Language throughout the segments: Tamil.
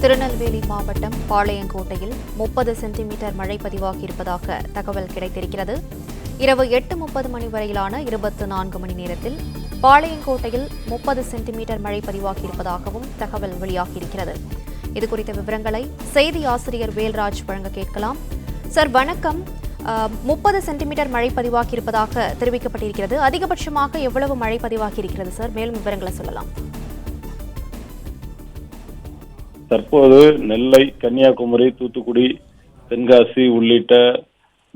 திருநெல்வேலி மாவட்டம் பாளையங்கோட்டையில் 30 சென்டிமீட்டர் மழை பதிவாகியிருப்பதாக தகவல் கிடைத்திருக்கிறது. இரவு 8:30 மணி வரையிலான 24 மணி நேரத்தில் பாளையங்கோட்டையில் 30 சென்டிமீட்டர் மழை பதிவாகியிருப்பதாகவும் தகவல் வெளியாகியிருக்கிறது. இதுகுறித்த விவரங்களை செய்தி ஆசிரியர் வேல்ராஜ் வழங்க கேட்கலாம். சார் வணக்கம். 30 சென்டிமீட்டர் மழை பதிவாகியிருப்பதாக தெரிவிக்கப்பட்டிருக்கிறது. அதிகபட்சமாக எவ்வளவு மழை பதிவாகியிருக்கிறது சார்? மேலும் விவரங்களை சொல்லலாம். தற்போது நெல்லை, கன்னியாகுமரி, தூத்துக்குடி, தென்காசி உள்ளிட்ட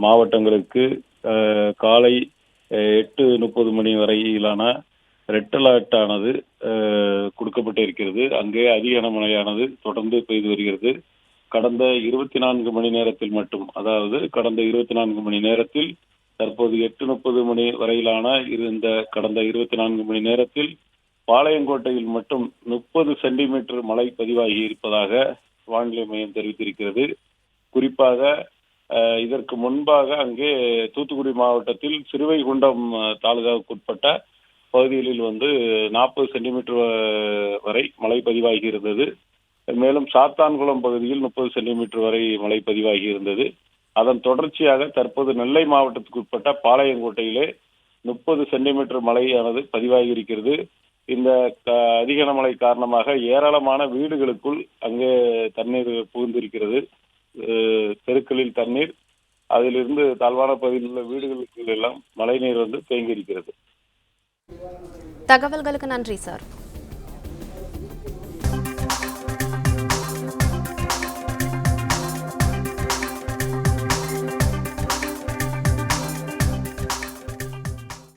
மாவட்டங்களுக்கு காலை 8:30 மணி வரையிலான ரெட் அலர்ட் ஆனது கொடுக்கப்பட்டிருக்கிறது. அங்கே அதிக மழையானது தொடர்ந்து பெய்து வருகிறது. கடந்த 24 மணி நேரத்தில் மட்டும், அதாவது கடந்த 24 மணி நேரத்தில் தற்போது 8:30 மணி வரையிலான இந்த கடந்த 24 மணி நேரத்தில் பாளையங்கோட்டையில் மட்டும் 30 சென்டிமீட்டர் மழை பதிவாகி இருப்பதாக வானிலை மையம் தெரிவித்திருக்கிறது. குறிப்பாக இதற்கு முன்பாக அங்கே தூத்துக்குடி மாவட்டத்தில் சிறுவைகுண்டம் தாலுகாவுக்குட்பட்ட பகுதிகளில் 40 சென்டிமீட்டர் வரை மழை பதிவாகி இருந்தது. மேலும் சாத்தான்குளம் பகுதியில் 30 சென்டிமீட்டர் வரை மழை பதிவாகி இருந்தது. அதன் தொடர்ச்சியாக தற்போது நெல்லை மாவட்டத்துக்குட்பட்ட பாளையங்கோட்டையிலே 30 சென்டிமீட்டர் மழையானது பதிவாகி இருக்கிறது. இந்த அதிக மழை காரணமாக ஏராளமான வீடுகளுக்குள் அங்கே தண்ணீர் புகுந்திருக்கிறது. தெருக்களில் தண்ணீர், அதிலிருந்து தாழ்வான பகுதியில் உள்ள வீடுகளுக்கு எல்லாம் மழை நீர் தேங்கி இருக்கிறது. தகவல்களுக்கு நன்றி சார்.